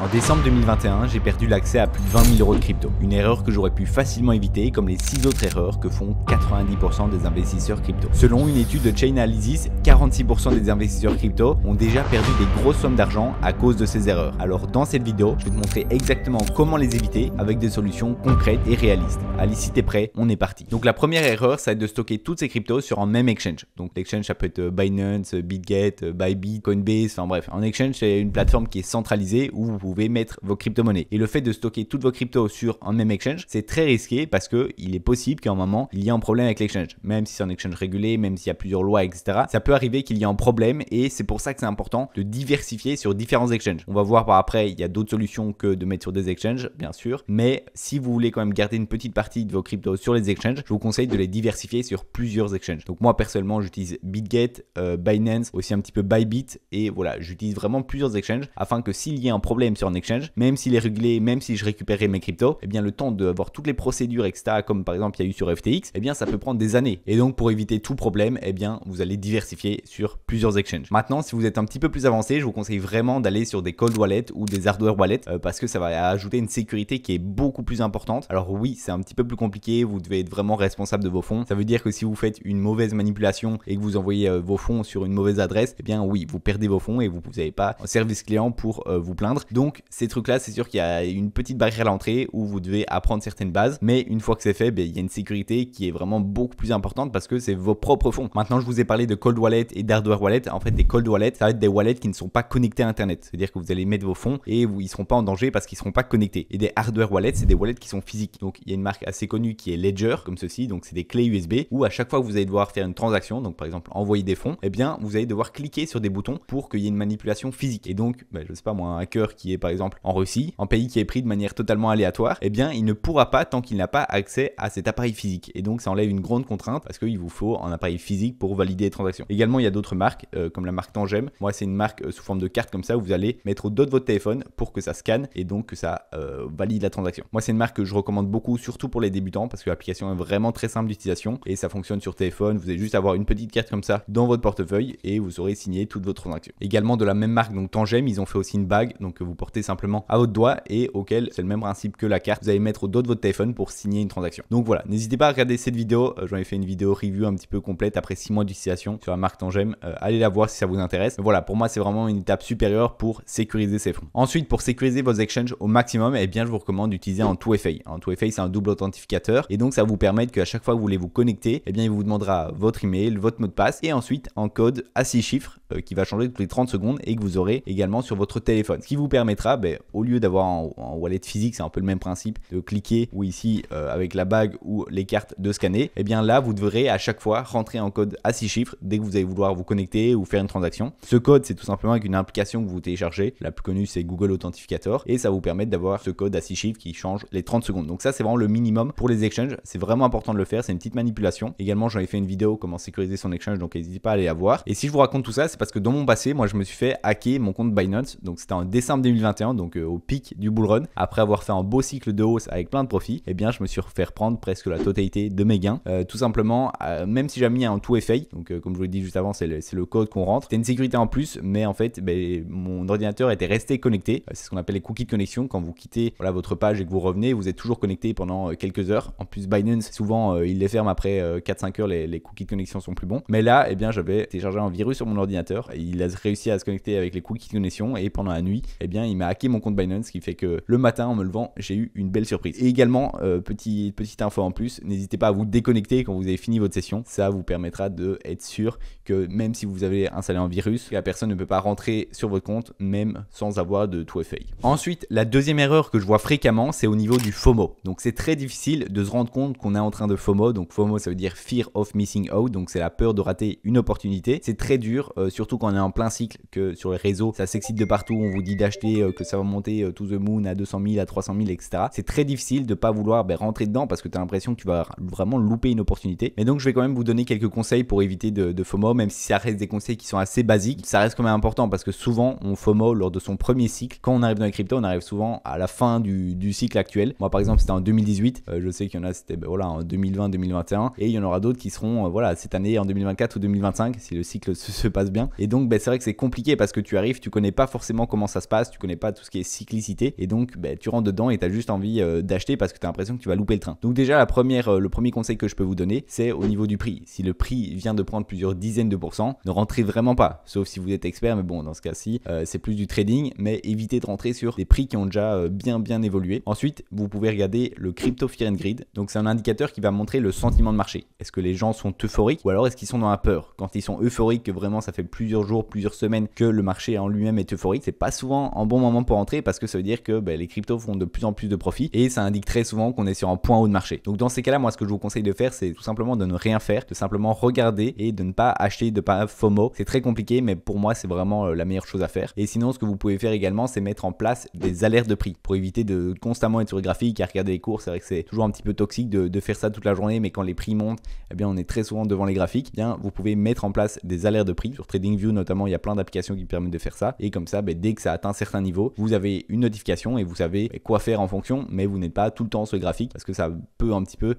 En décembre 2021, j'ai perdu l'accès à plus de 20 000 € de crypto. Une erreur que j'aurais pu facilement éviter, comme les 6 autres erreurs que font 90% des investisseurs crypto. Selon une étude de Chainalysis, 46% des investisseurs crypto ont déjà perdu des grosses sommes d'argent à cause de ces erreurs. Alors dans cette vidéo, je vais te montrer exactement comment les éviter avec des solutions concrètes et réalistes. Allez, si t'es prêt, on est parti. Donc la première erreur, ça va être de stocker toutes ces cryptos sur un même exchange. Donc l'exchange, ça peut être Binance, BitGet, Bybit, Coinbase, enfin bref. Un exchange, c'est une plateforme qui est centralisée où vous pouvez mettre vos crypto-monnaies. Et le fait de stocker toutes vos cryptos sur un même exchange, c'est très risqué parce que il est possible qu'à un moment, il y ait un problème avec l'exchange. Même si c'est un exchange régulé, même s'il y a plusieurs lois, etc. Ça peut arriver qu'il y ait un problème et c'est pour ça que c'est important de diversifier sur différents exchanges. On va voir par après, il y a d'autres solutions que de mettre sur des exchanges, bien sûr. Mais si vous voulez quand même garder une petite partie de vos cryptos sur les exchanges, je vous conseille de les diversifier sur plusieurs exchanges. Donc moi, personnellement, j'utilise BitGet, Binance, aussi un petit peu Bybit et voilà, j'utilise vraiment plusieurs exchanges afin que s'il y a un problème sur un exchange, même s'il est réglé, même si je récupérais mes cryptos, eh bien le temps d'avoir toutes les procédures, etc., comme par exemple il y a eu sur FTX, eh bien ça peut prendre des années. Et donc pour éviter tout problème, eh bien vous allez diversifier sur plusieurs exchanges. Maintenant, si vous êtes un petit peu plus avancé, je vous conseille vraiment d'aller sur des cold wallets ou des hardware wallets parce que ça va ajouter une sécurité qui est beaucoup plus importante. Alors oui, c'est un petit peu plus compliqué, vous devez être vraiment responsable de vos fonds. Ça veut dire que si vous faites une mauvaise manipulation et que vous envoyez vos fonds sur une mauvaise adresse, eh bien oui, vous perdez vos fonds et vous n'avez pas un service client pour vous plaindre. Donc ces trucs-là, c'est sûr qu'il y a une petite barrière à l'entrée où vous devez apprendre certaines bases, mais une fois que c'est fait, il y a une sécurité qui est vraiment beaucoup plus importante parce que c'est vos propres fonds. Maintenant, je vous ai parlé de cold wallet et d'hardware wallet. En fait, des cold wallets, ça va être des wallets qui ne sont pas connectés à Internet. C'est-à-dire que vous allez mettre vos fonds et ils ne seront pas en danger parce qu'ils ne seront pas connectés. Et des hardware wallets, c'est des wallets qui sont physiques. Donc, il y a une marque assez connue qui est Ledger, comme ceci. Donc, c'est des clés USB où à chaque fois que vous allez devoir faire une transaction, donc par exemple envoyer des fonds, eh bien, vous allez devoir cliquer sur des boutons pour qu'il y ait une manipulation physique. Et donc, je sais pas moi, un hacker qui est par exemple en Russie, un pays qui est pris de manière totalement aléatoire, eh bien, il ne pourra pas tant qu'il n'a pas accès à cet appareil physique. Et donc, ça enlève une grande contrainte parce qu'il vous faut un appareil physique pour valider les transactions. Également, il y a d'autres marques comme la marque Tangem. Moi, c'est une marque sous forme de carte comme ça où vous allez mettre au dos de votre téléphone pour que ça scanne et donc que ça valide la transaction. Moi, c'est une marque que je recommande beaucoup, surtout pour les débutants parce que l'application est vraiment très simple d'utilisation et ça fonctionne sur téléphone. Vous allez juste avoir une petite carte comme ça dans votre portefeuille et vous aurez signé toutes vos transactions. Également de la même marque, donc Tangem, ils ont fait aussi une bague donc que vous portez simplement à votre doigt et auquel c'est le même principe que la carte. Vous allez mettre au dos de votre téléphone pour signer une transaction. Donc voilà, n'hésitez pas à regarder cette vidéo. J'en ai fait une vidéo review un petit peu complète après 6 mois d'utilisation sur la marque Tangem. Allez la voir si ça vous intéresse. Mais voilà, pour moi, c'est vraiment une étape supérieure pour sécuriser ses fonds. Ensuite, pour sécuriser vos exchanges au maximum, eh bien, je vous recommande d'utiliser un 2FA. Un 2FA, c'est un double authentificateur et donc ça va vous permettre qu'à chaque fois que vous voulez vous connecter, eh bien, il vous demandera votre email, votre mot de passe et ensuite un code à 6 chiffres qui va changer toutes les 30 secondes et que vous aurez également sur votre téléphone. Ce qui vous permettra, au lieu d'avoir un wallet physique, c'est un peu le même principe de cliquer ou ici avec la bague ou les cartes de scanner, eh bien là, vous devrez à chaque fois rentrer un code à 6 chiffres dès que vous allez vouloir vous connecter ou faire une transaction. Ce code, c'est tout simplement avec une application que vous téléchargez. La plus connue, c'est Google Authentificator et ça vous permet d'avoir ce code à 6 chiffres qui change les 30 secondes. Donc ça, c'est vraiment le minimum pour les exchanges. C'est vraiment important de le faire. C'est une petite manipulation. Également, j'en ai fait une vidéo comment sécuriser son exchange, donc n'hésitez pas à aller la voir. Et si je vous raconte tout ça, c'est parce que dans mon passé, moi, je me suis fait hacker mon compte Binance. Donc c'était en décembre 2021, donc au pic du bull run. Après avoir fait un beau cycle de hausse avec plein de profits, eh bien, je me suis fait reprendre presque la totalité de mes gains. Tout simplement, même si j'ai mis un 2FA, donc comme je vous l'ai dit juste avant, c'est le code qu'on rentre. C'était une sécurité en plus, mais en fait, mon ordinateur était resté connecté. C'est ce qu'on appelle les cookies de connexion. Quand vous quittez votre page et que vous revenez, vous êtes toujours connecté pendant quelques heures. En plus, Binance, souvent, il les ferme après 4-5 heures, les cookies de connexion sont plus bons. Mais là, eh bien, j'avais téléchargé un virus sur mon ordinateur. Il a réussi à se connecter avec les cookies de connexion et pendant la nuit, eh bien, il m'a hacké mon compte Binance, ce qui fait que le matin, en me levant, j'ai eu une belle surprise. Et également, petite info en plus, n'hésitez pas à vous déconnecter quand vous avez fini votre session. Ça vous permettra d'être sûr que même si vous avez installé un virus, la personne ne peut pas rentrer sur votre compte, même sans avoir de 2FA. Ensuite, la deuxième erreur que je vois fréquemment, c'est au niveau du FOMO. Donc, c'est très difficile de se rendre compte qu'on est en train de FOMO. Donc, FOMO, ça veut dire Fear of Missing Out. Donc, c'est la peur de rater une opportunité. C'est très dur, surtout quand on est en plein cycle, que sur les réseaux, ça s'excite de partout. On vous dit d'acheter, que ça va monter to the moon à 200 000, à 300 000, etc. C'est très difficile de pas vouloir rentrer dedans parce que tu as l'impression que tu vas vraiment louper une opportunité. Mais donc, je vais quand même vous donner quelques conseils pour éviter de FOMO, même si ça reste des conseils qui sont assez basiques. Ça reste quand même important parce que souvent, on FOMO lors de son premier cycle. Quand on arrive dans les cryptos, on arrive souvent à la fin du cycle actuel. Moi, par exemple, c'était en 2018. Je sais qu'il y en a, c'était en 2020, 2021. Et il y en aura d'autres qui seront cette année, en 2024 ou 2025, si le cycle se passe bien. bien. Et donc c'est vrai que c'est compliqué parce que tu arrives, tu connais pas forcément comment ça se passe, tu connais pas tout ce qui est cyclicité et donc tu rentres dedans et tu as juste envie d'acheter parce que tu as l'impression que tu vas louper le train. Donc déjà le premier conseil que je peux vous donner, c'est au niveau du prix. Si le prix vient de prendre plusieurs dizaines de pourcents, ne rentrez vraiment pas, sauf si vous êtes expert, mais bon dans ce cas-ci c'est plus du trading, mais évitez de rentrer sur des prix qui ont déjà bien évolué. Ensuite vous pouvez regarder le Crypto Fear and Greed, donc c'est un indicateur qui va montrer le sentiment de marché. Est-ce que les gens sont euphoriques ou alors est-ce qu'ils sont dans la peur? Quand ils sont euphoriques, que vraiment ça fait plusieurs jours, plusieurs semaines que le marché en lui-même est euphorique, c'est pas souvent un bon moment pour entrer parce que ça veut dire que les cryptos font de plus en plus de profit et ça indique très souvent qu'on est sur un point haut de marché. Donc dans ces cas-là, moi ce que je vous conseille de faire, c'est tout simplement de ne rien faire, de simplement regarder et de ne pas acheter, de pas FOMO. C'est très compliqué, mais pour moi c'est vraiment la meilleure chose à faire. Et sinon, ce que vous pouvez faire également, c'est mettre en place des alertes de prix pour éviter de constamment être sur le graphique et à regarder les cours. C'est vrai que c'est toujours un petit peu toxique de faire ça toute la journée, mais quand les prix montent, on est très souvent devant les graphiques. Vous pouvez mettre en place des alertes de prix. Sur TradingView notamment, il y a plein d'applications qui permettent de faire ça. Et comme ça, dès que ça atteint un certain niveau, vous avez une notification et vous savez quoi faire en fonction, mais vous n'êtes pas tout le temps sur le graphique parce que ça peut un petit peu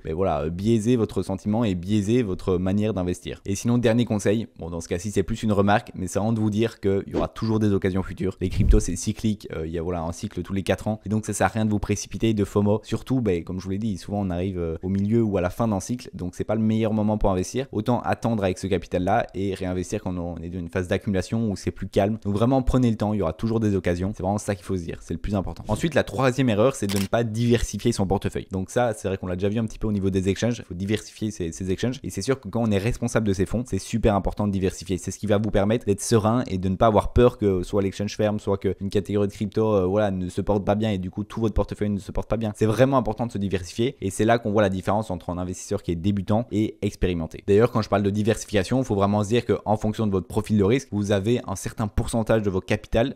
biaiser votre sentiment et biaiser votre manière d'investir. Et sinon, dernier conseil, dans ce cas-ci, c'est plus une remarque, mais c'est vraiment de vous dire qu'il y aura toujours des occasions futures. Les cryptos, c'est cyclique, il y a un cycle tous les 4 ans et donc ça sert à rien de vous précipiter, de FOMO. Surtout, comme je vous l'ai dit, souvent on arrive au milieu ou à la fin d'un cycle, donc c'est pas le meilleur moment pour investir. Autant attendre avec ce capital-là et réinvestir quand on est dans une phase d'accumulation où c'est plus calme. Donc vraiment, prenez le temps, il y aura toujours des occasions. C'est vraiment ça qu'il faut se dire, c'est le plus important. Ensuite, la troisième erreur, c'est de ne pas diversifier son portefeuille. Donc ça, c'est vrai qu'on l'a déjà vu un petit peu au niveau des exchanges. Il faut diversifier ses exchanges et c'est sûr que quand on est responsable de ses fonds, c'est super important de diversifier. C'est ce qui va vous permettre d'être serein et de ne pas avoir peur que soit l'exchange ferme, soit qu'une catégorie de crypto ne se porte pas bien et du coup tout votre portefeuille ne se porte pas bien. C'est vraiment important de se diversifier et c'est là qu'on voit la différence entre un investisseur qui est débutant et expérimenté. D'ailleurs, quand je parle de diversification, il faut vraiment se dire qu'en fonction de votre profil de risque, vous avez un certain pourcentage de votre capital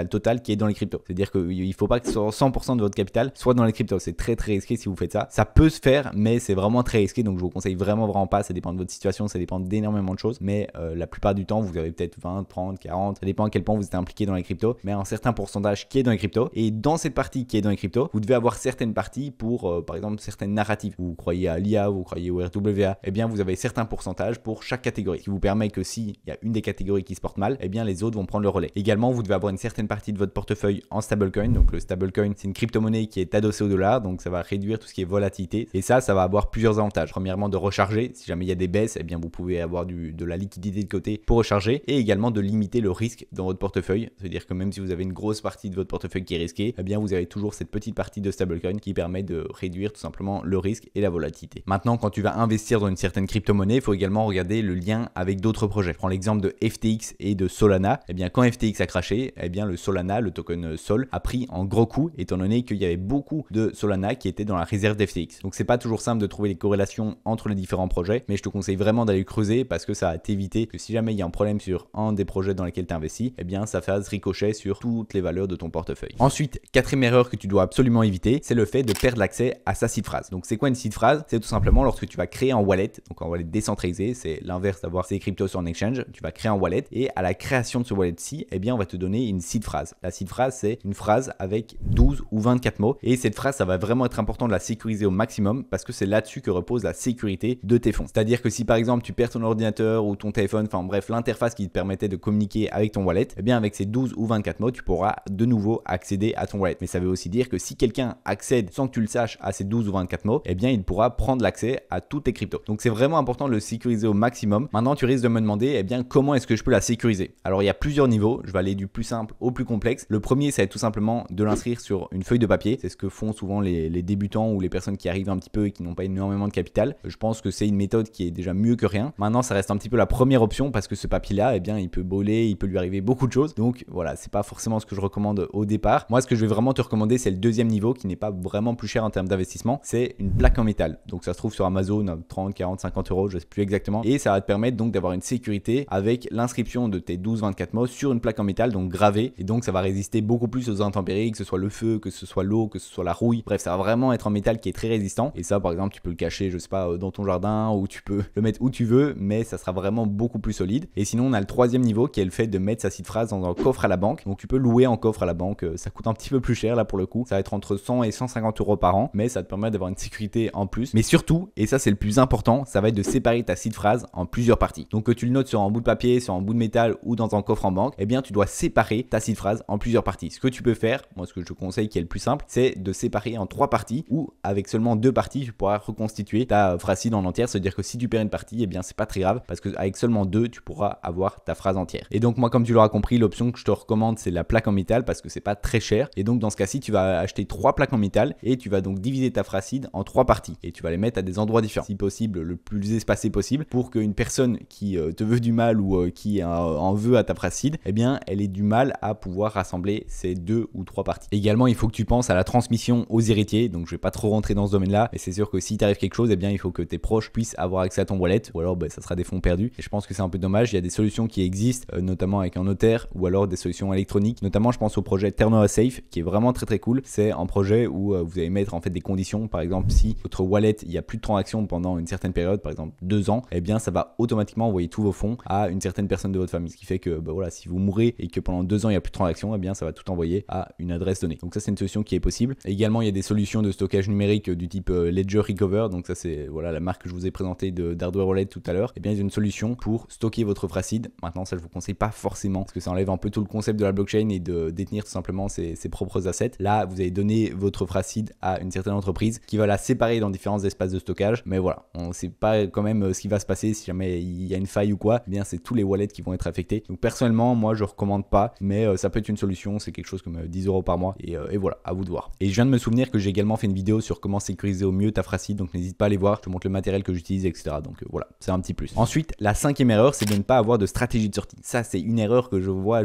total qui est dans les cryptos. C'est-à-dire qu'il ne faut pas que 100% de votre capital soit dans les cryptos. C'est très risqué si vous faites ça. Ça peut se faire, mais c'est vraiment très risqué. Donc je vous conseille vraiment pas. Ça dépend de votre situation, ça dépend d'énormément de choses. Mais la plupart du temps, vous avez peut-être 20, 30, 40. Ça dépend à quel point vous êtes impliqué dans les cryptos. Mais un certain pourcentage qui est dans les cryptos. Et dans cette partie qui est dans les cryptos, vous devez avoir certaines parties pour, par exemple, certaines narratives. Vous croyez à l'IA, vous croyez au RWA. Vous avez certains pourcentages pour chaque catégorie. Ce qui vous permet que s'il y a une des catégories qui se porte mal, les autres vont prendre le relais. Également, vous devez avoir une certaine partie de votre portefeuille en stablecoin. Donc le stablecoin, c'est une crypto-monnaie qui est adossée au dollar. Donc ça va réduire tout ce qui est volatilité. Et ça va avoir plusieurs avantages. Premièrement, de recharger. Si jamais il y a des baisses, vous pouvez avoir de la liquidité de côté pour recharger. Et également de limiter le risque dans votre portefeuille. C'est-à-dire que même si vous avez une grosse partie de votre portefeuille qui est risquée, vous avez toujours cette petite partie de stablecoin qui permet de réduire tout simplement le risque et la volatilité. Maintenant, quand tu vas investir dans une certaine crypto-monnaie, il faut également regarder le lien avec d'autres projets. Je prends l'exemple de FTX et de Solana. Quand FTX a craché, le Solana, le token Sol, a pris un gros coup étant donné qu'il y avait beaucoup de Solana qui étaient dans la réserve d'FTX. Donc c'est pas toujours simple de trouver les corrélations entre les différents projets, mais je te conseille vraiment d'aller creuser parce que ça va t'éviter que si jamais il y a un problème sur un des projets dans lesquels tu investis, ça fasse ricochet sur toutes les valeurs de ton portefeuille. Ensuite, quatrième erreur que tu dois absolument éviter, c'est le fait de perdre l'accès à sa seed phrase. Donc c'est quoi une seed phrase? C'est tout simplement lorsque tu vas créer un wallet, donc un wallet décentralisé, c'est l'inverse d'avoir ses cryptos sur un exchange, tu vas créer un wallet et à la création de ce wallet-ci, on va te donner une seed phrase. La seed phrase, c'est une phrase avec 12 ou 24 mots et cette phrase, ça va vraiment être important de la sécuriser au maximum parce que c'est là-dessus que repose la sécurité de tes fonds. C'est-à-dire que si par exemple tu perds ton ordinateur ou ton téléphone, enfin bref, l'interface qui te permettait de communiquer avec ton wallet, avec ces 12 ou 24 mots, tu pourras de nouveau accéder à ton wallet. Mais ça veut aussi dire que si quelqu'un accède sans que tu le saches à ces 12 ou 24 mots, il pourra prendre l'accès à tous tes cryptos. Donc c'est vraiment important de le sécuriser au maximum. Maintenant, tu risques de me demander, comment est-ce que je peux la sécuriser? Alors il y a plusieurs niveaux, je vais aller du plus simple au plus complexe. Le premier, ça va être tout simplement de l'inscrire sur une feuille de papier. C'est ce que font souvent les débutants ou les personnes qui arrivent un petit peu et qui n'ont pas énormément de capital. Je pense que c'est une méthode qui est déjà mieux que rien. Maintenant, ça reste un petit peu la première option parce que ce papier-là, il peut brûler, il peut lui arriver beaucoup de choses. Donc voilà, c'est pas forcément ce que je recommande au départ. Moi, ce que je vais vraiment te recommander, c'est le deuxième niveau qui n'est pas vraiment plus cher en termes d'investissement. C'est une plaque en métal. Donc ça se trouve sur Amazon à 30, 40, 50 euros, je sais plus exactement. Et ça va te permettre donc d'avoir une sécurité avec l'inscription de tes 12-24 mots sur une plaque en métal, donc gravée. Et donc ça va résister beaucoup plus aux intempéries, que ce soit le feu, que ce soit l'eau, que ce soit la rouille. Bref, ça va vraiment être un métal qui est très résistant. Et ça, par exemple, tu peux le cacher, je sais pas, dans ton jardin ou tu peux le mettre où tu veux, mais ça sera vraiment beaucoup plus solide. Et sinon, on a le troisième niveau qui est le fait de mettre sa seed phrase dans un coffre à la banque. Donc tu peux louer en coffre à la banque. Ça coûte un petit peu plus cher là pour le coup. Ça va être entre 100 et 150 euros par an, mais ça te permet d'avoir une sécurité en plus. Mais surtout, et ça c'est le plus important, ça va être de séparer ta seed phrase en plusieurs parties. Donc que tu le notes sur un bout de papier, enterré sur un bout de métal ou dans un coffre en banque, eh bien tu dois séparer ta seed phrase en plusieurs parties. Ce que tu peux faire, moi ce que je te conseille qui est le plus simple, c'est de séparer en 3 parties ou avec seulement 2 parties, tu pourras reconstituer ta phrase seed en entière. C'est-à-dire que si tu perds une partie, eh bien c'est pas très grave parce qu'avec seulement 2, tu pourras avoir ta phrase entière. Et donc moi, comme tu l'auras compris, l'option que je te recommande, c'est la plaque en métal parce que c'est pas très cher. Et donc dans ce cas-ci, tu vas acheter 3 plaques en métal et tu vas donc diviser ta phrase seed en 3 parties et tu vas les mettre à des endroits différents, si possible le plus espacé possible, pour qu'une personne qui te veut du mal ou qui en veut à ta phrase seed, eh bien elle ait du mal à pouvoir rassembler ces 2 ou 3 parties. Également, il faut que tu penses à la transmission aux héritiers. Donc je vais pas trop rentrer dans ce domaine-là, mais c'est sûr que si t'arrive quelque chose, eh bien il faut que tes proches puissent avoir accès à ton wallet, ou alors ça sera des fonds perdus. Et je pense que c'est un peu dommage. Il y a des solutions qui existent, notamment avec un notaire ou alors des solutions électroniques. Notamment, je pense au projet TernoAsafe qui est vraiment très cool. C'est un projet où vous allez mettre en fait des conditions. Par exemple, si votre wallet il y a plus de transactions pendant une certaine période, par exemple 2 ans, eh bien ça va automatiquement envoyer tous vos fonds à une certaine personne de votre famille. Ce qui fait que voilà, si vous mourrez et que pendant 2 ans il n'y a plus de transactions, eh bien ça va tout envoyer à une adresse donnée. Donc ça, c'est une solution qui est possible. Et également, il y a des solutions de stockage numérique du type Ledger Recover. Donc ça, c'est voilà la marque que je vous ai présentée d'Hardware Wallet tout à l'heure. Eh bien, ils ont une solution pour stocker votre phrase seed. Maintenant, ça je vous conseille pas forcément parce que ça enlève un peu tout le concept de la blockchain et de détenir tout simplement ses propres assets. Là, vous allez donner votre phrase seed à une certaine entreprise qui va la séparer dans différents espaces de stockage. Mais voilà, on sait pas quand même ce qui va se passer si jamais il y a une faille ou quoi. Eh bien, c'est tous les wallets qui vont être affectés. Donc personnellement, moi je recommande pas, mais ça peut être une solution. C'est quelque chose comme 10 € par mois et voilà, à vous de voir. Et je viens de me souvenir que j'ai également fait une vidéo sur comment sécuriser au mieux ta phrase seed, donc n'hésite pas à aller voir, je te montre le matériel que j'utilise, etc. Donc voilà, c'est un petit plus. Ensuite, la 5e erreur, c'est de ne pas avoir de stratégie de sortie. Ça, c'est une erreur que je vois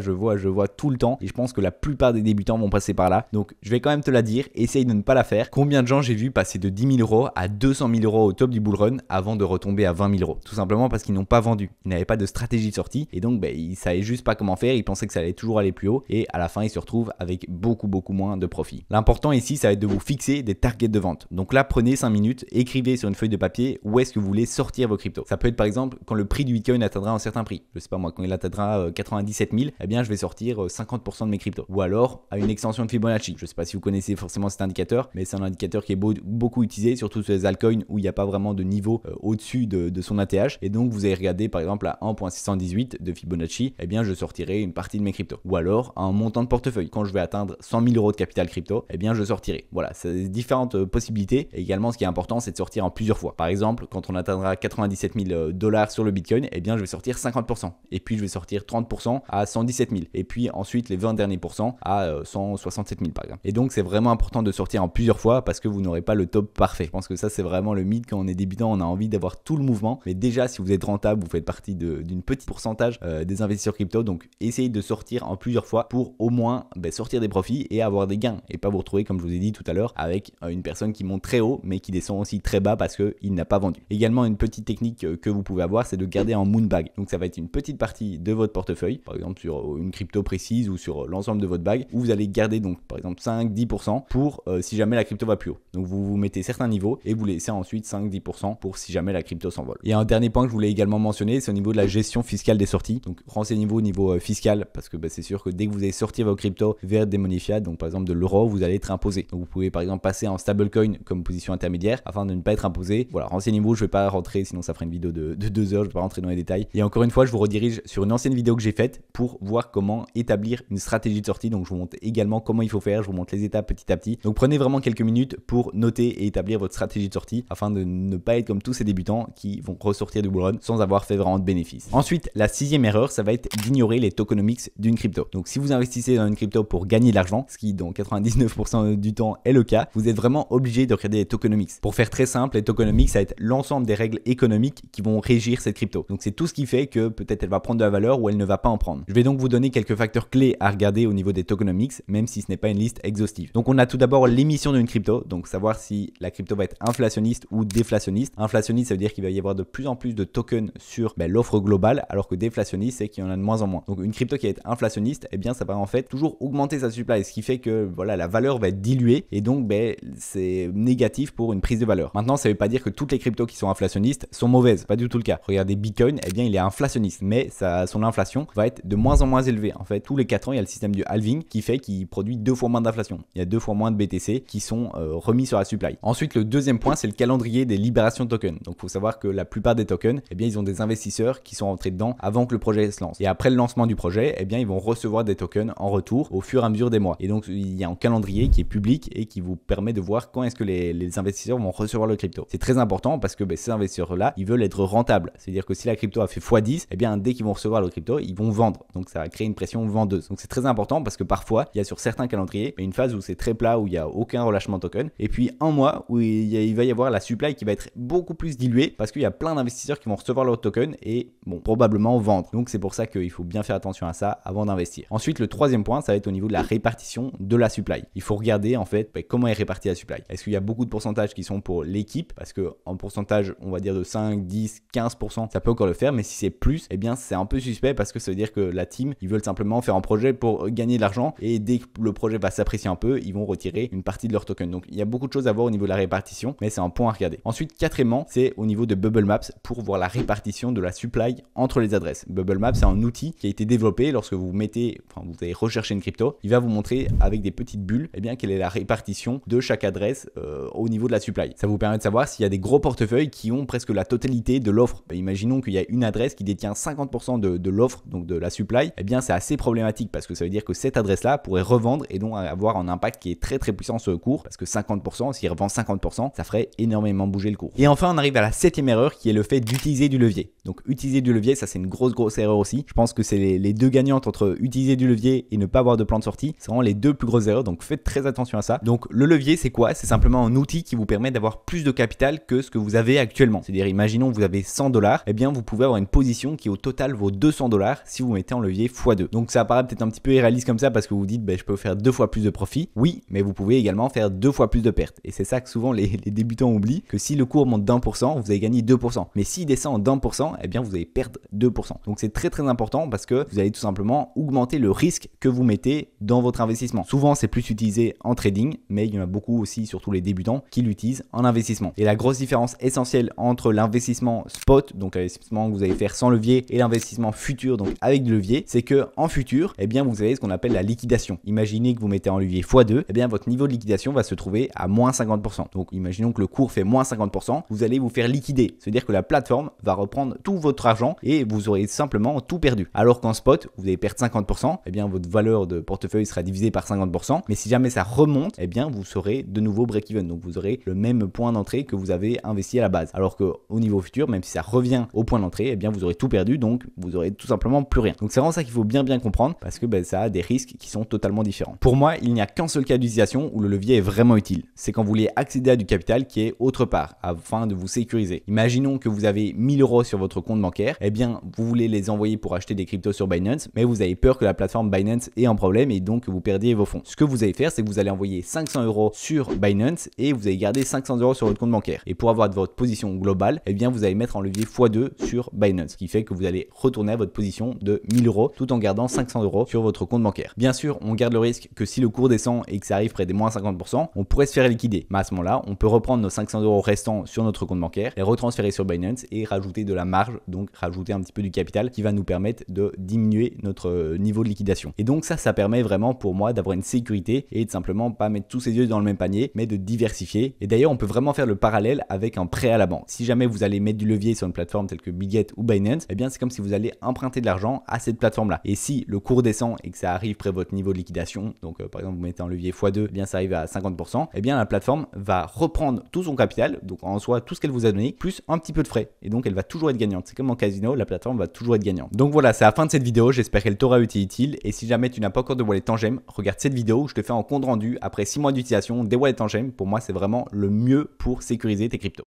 tout le temps et je pense que la plupart des débutants vont passer par là. Donc je vais quand même te la dire, essaye de ne pas la faire. Combien de gens j'ai vu passer de 10 000 € à 200 000 € au top du bull run avant de retomber à 20 000 €? Tout simplement parce qu'ils n'ont pas vendu, ils n'avaient pas de stratégie de sortie et donc ils savaient juste pas comment faire, ils pensaient que ça allait toujours aller plus haut et à la fin ils se retrouvent avec beaucoup moins de profit. L'important ici, ça va être de vous fixer des targets de vente. Donc là, prenez 5 minutes, écrivez sur une feuille de papier où est-ce que vous voulez sortir vos cryptos. Ça peut être par exemple quand le prix du Bitcoin atteindra un certain prix. Je sais pas moi, quand il atteindra 97 000, eh bien je vais sortir 50% de mes cryptos. Ou alors à une extension de Fibonacci. Je sais pas si vous connaissez forcément cet indicateur, mais c'est un indicateur qui est beaucoup utilisé, surtout sur les altcoins où il n'y a pas vraiment de niveau au-dessus de son ATH. Et donc vous allez regarder par exemple à 1.618 de Fibonacci, eh bien je sortirai une partie de mes cryptos. Ou alors à un montant de portefeuille. Quand je vais atteindre 100 000 € de capital crypto, eh bien je sortirai. Voilà, c'est différentes possibilités. Et également, ce qui est important, c'est de sortir en plusieurs fois. Par exemple, quand on atteindra 97 000 $ sur le Bitcoin, eh bien je vais sortir 50%. Et puis je vais sortir 30% à 117 000. Et puis ensuite les 20 derniers pourcents à 167 000 par exemple. Et donc c'est vraiment important de sortir en plusieurs fois parce que vous n'aurez pas le top parfait. Je pense que ça, c'est vraiment le mythe. Quand on est débutant, on a envie d'avoir tout le mouvement. Mais déjà, si vous êtes rentable, vous faites partie d'une petite pourcentage des investisseurs crypto. Donc essayez de sortir en plusieurs fois pour au moins sortir des profits et avoir des gains. Et pas vous retrouver, comme je vous ai dit tout à l'heure, avec une personne qui monte très haut mais qui descend aussi très bas parce qu'il n'a pas vendu. Également, une petite technique que vous pouvez avoir, c'est de garder en moon bag. Donc ça va être une petite partie de votre portefeuille, par exemple sur une crypto précise ou sur l'ensemble de votre bag, où vous allez garder donc par exemple 5-10% pour si jamais la crypto va plus haut. Donc vous mettez certains niveaux et vous laissez ensuite 5-10% pour si jamais la crypto s'envole. Et un dernier point que je voulais également mentionner, c'est au niveau de la gestion fiscale des sorties. Donc renseignez-vous au niveau fiscal parce que c'est sûr que dès que vous allez sortir vos cryptos vers des monnaies fiat, donc par exemple de l'euro, vous allez être imposé. Donc vous pouvez par exemple passer en stablecoin comme position intermédiaire afin de ne pas être imposé. Voilà, renseignez-vous, je vais pas rentrer, sinon ça fera une vidéo de 2 heures, je vais pas rentrer dans les détails. Et encore une fois, je vous redirige sur une ancienne vidéo que j'ai faite pour voir comment établir une stratégie de sortie. Donc je vous montre également comment il faut faire, je vous montre les étapes petit à petit. Donc prenez vraiment quelques minutes pour noter et établir votre stratégie de sortie afin de ne pas être comme tous ces débutants qui vont ressortir du bull run sans avoir fait vraiment de bénéfices. Ensuite, la 6e erreur, ça va être d'ignorer les tokenomics d'une crypto. Donc si vous investissez dans une crypto pour gagner de l'argent, ce qui dans 99% du temps est le cas, vous êtes vraiment obligé de regarder les tokenomics. Pour faire très simple, les tokenomics, ça va être l'ensemble des règles économiques qui vont régir cette crypto. Donc c'est tout ce qui fait que peut-être elle va prendre de la valeur ou elle ne va pas en prendre. Je vais donc vous donner quelques facteurs clés à regarder au niveau des tokenomics, même si ce n'est pas une liste exhaustive. Donc on a tout d'abord l'émission d'une crypto, donc savoir si la crypto va être inflationniste ou déflationniste. Inflationniste, ça veut dire qu'il va y avoir de plus en plus de tokens sur l'offre globale, alors que déflationniste, c'est qu'il y en a de moins en moins. Donc une crypto qui va être inflationniste, eh bien ça va en fait toujours augmenter sa supply, ce qui fait que voilà, la valeur va être diluée et donc c'est négatif pour une prise de valeur. Maintenant, ça veut pas dire que toutes les cryptos qui sont inflationnistes sont mauvaises, pas du tout le cas. Regardez Bitcoin, eh bien il est inflationniste, mais son inflation va être de moins en moins élevée. En fait, tous les 4 ans, il y a le système du halving qui fait qu'il produit 2 fois moins d'inflation. Il y a 2 fois moins de BTC qui sont remis sur la supply. Ensuite, le deuxième point, c'est le calendrier des libérations de tokens. Donc il faut savoir que la plupart des tokens, eh bien ils ont des investisseurs qui sont rentrés dedans avant que le projet se lance. Et après le lancement du projet, eh bien ils vont recevoir des tokens en retour au fur et à mesure des mois. Et donc il y a un calendrier qui est public et qui vous permet de voir quand est-ce que les investisseurs vont recevoir le crypto. C'est très important parce que ces investisseurs-là, ils veulent être rentables. C'est-à-dire que si la crypto a fait x10, eh bien dès qu'ils vont recevoir le crypto, ils vont vendre. Donc ça va créer une pression vendeuse. Donc c'est très important parce que parfois, il y a sur certains calendriers une phase où c'est très plat, où il n'y a aucun relâchement de token. Et puis un mois où il va y avoir la supply qui va être beaucoup plus diluée parce qu'il y a plein d'investisseurs qui vont recevoir leur token et probablement vendre. Donc c'est pour ça qu'il faut bien faire attention à ça avant d'investir. Ensuite, le troisième point, ça va être au niveau de la répartition de la supply. Il faut regarder en fait comment est répartie la supply. Est-ce qu'il y a beaucoup de pourcentages qui sont pour l'équipe? Parce que en pourcentage, on va dire de 5, 10, 15%, ça peut encore le faire. Mais si c'est plus, eh bien c'est un peu suspect parce que ça veut dire que la team, ils veulent simplement faire un projet pour gagner de l'argent et dès que le projet va s'apprécier un peu, ils vont retirer une partie de leur token. Donc il y a beaucoup de choses à voir au niveau de la répartition, mais c'est un point à regarder. Ensuite, quatrièmement, c'est au niveau de Bubble Maps pour voir la répartition de la supply entre les adresses. Bubble Maps, c'est un outil qui a été développé lorsque vous vous allez rechercher une crypto. Il va vous montrer avec des petites bulles, eh bien quelle est la répartition de chaque adresse au niveau de la supply. Ça vous permet de savoir s'il y a des gros portefeuilles qui ont presque la totalité de l'offre. Imaginons qu'il y a une adresse qui détient 50% de l'offre, donc de la supply. Eh bien c'est assez problématique parce que ça veut dire que cette adresse-là pourrait revendre et donc avoir un impact qui est très très puissant sur le cours parce que 50%, s'il revend 50%, ça ferait énormément bouger le cours. Et enfin, on arrive à la septième erreur qui est le fait d'utiliser du levier. Donc utiliser du levier, ça c'est une grosse erreur aussi. Je pense que c'est les deux gagnantes entre utiliser du levier et ne pas avoir de plan de sortie. C'est vraiment les deux plus grosses erreurs, donc faites très attention à ça. Donc le levier, c'est quoi? C'est simplement un outil qui vous permet d'avoir plus de capital que ce que vous avez actuellement. C'est-à-dire, imaginons que vous avez 100 $, eh bien vous pouvez avoir une position qui au total vaut 200 $ si vous mettez en levier x2. Donc ça paraît peut-être un petit peu irréaliste comme ça parce que vous vous dites je peux faire 2 fois plus de profit. Oui, mais vous pouvez également faire 2 fois plus de pertes. Et c'est ça que souvent les débutants oublient, que si le cours monte d'1%, vous allez gagner 2%. Mais s'il descend d'1%, eh bien vous allez perdre 2%. Donc c'est très important parce que vous allez tout simplement augmenter le risque que vous mettez dans votre investissement. Souvent c'est plus utilisé en trading, mais il y en a beaucoup aussi, surtout les débutants, qui l'utilisent en investissement. Et la grosse différence essentielle entre l'investissement spot, donc l'investissement que vous allez faire sans levier, et l'investissement futur, donc avec du levier, c'est que en futur, eh bien vous avez ce qu'on appelle la liquidation. Imaginez que vous mettez en levier x2, eh bien votre niveau de liquidation va se trouver à moins 50%. Donc imaginons que le cours fait moins 50%, vous allez vous faire liquider. C'est-à-dire que la plateforme va reprendre tout votre argent et vous aurez simplement tout perdu. Alors qu'en spot, vous allez perdre 50%, eh bien votre valeur de portefeuille sera divisée par 50%. Mais si jamais ça remonte, eh bien vous serez de nouveau break-even. Donc vous aurez le même point d'entrée que vous avez investi à la base. Alors qu'au niveau futur, même si ça revient au point d'entrée, eh bien vous aurez tout perdu. Donc vous aurez tout simplement plus rien. Donc c'est vraiment ça qu'il faut bien comprendre parce que ça a des risques qui sont totalement différents. Pour moi, il n'y a qu'un seul cas d'utilisation où le levier est vraiment utile. C'est quand vous voulez accéder à du capital qui est autre part afin de vous sécuriser. Imaginons que vous avez 1000 € sur votre compte bancaire. Eh bien, vous voulez les envoyer pour acheter des cryptos sur Binance, mais vous avez peur que la plateforme Binance ait un problème et donc que vous perdiez vos fonds. Ce que vous allez faire, c'est que vous allez envoyer 500 € sur Binance et vous allez garder 500 € sur votre compte bancaire. Et pour avoir de votre position globale, eh bien, vous allez mettre en levier x2 sur Binance, ce qui fait que vous allez retourner à votre position de 1000 € tout en gardant 500 € sur votre compte bancaire. Bien sûr, on garde le risque que si le cours descend et que ça arrive près des moins 50%, on pourrait se faire liquider. Mais à ce moment-là, on peut reprendre nos 500 € restants sur notre compte bancaire, les retransférer sur Binance et rajouter de la marge, donc rajouter un petit peu du capital qui va nous permettre de diminuer notre niveau de liquidation. Et donc ça permet vraiment pour moi d'avoir une sécurité et de simplement pas mettre tous ses œufs dans le même panier, mais de diversifier. Et d'ailleurs, on peut vraiment faire le parallèle avec un prêt à la banque. Si jamais vous allez mettre du levier sur une plateforme telle que Bitget ou Binance, eh bien c'est comme si vous allez emprunter de l'argent à cette plateforme-là. Et si le cours descend et que ça arrive près de votre niveau de liquidation, donc par exemple vous mettez en levier x2, eh bien ça arrive à 50%, eh bien la plateforme va reprendre tout son capital, donc en soi tout ce qu'elle vous a donné, plus un petit peu de frais. Et donc elle va toujours être gagnante. C'est comme en casino, la plateforme va toujours être gagnante. Donc voilà, c'est la fin de cette vidéo. J'espère qu'elle t'aura été utile. Et si jamais tu n'as pas encore de wallet Tangem, regarde cette vidéo où je te fais un compte rendu après 6 mois d'utilisation des wallets Tangem. Pour moi, c'est vraiment le mieux pour sécuriser tes cryptos.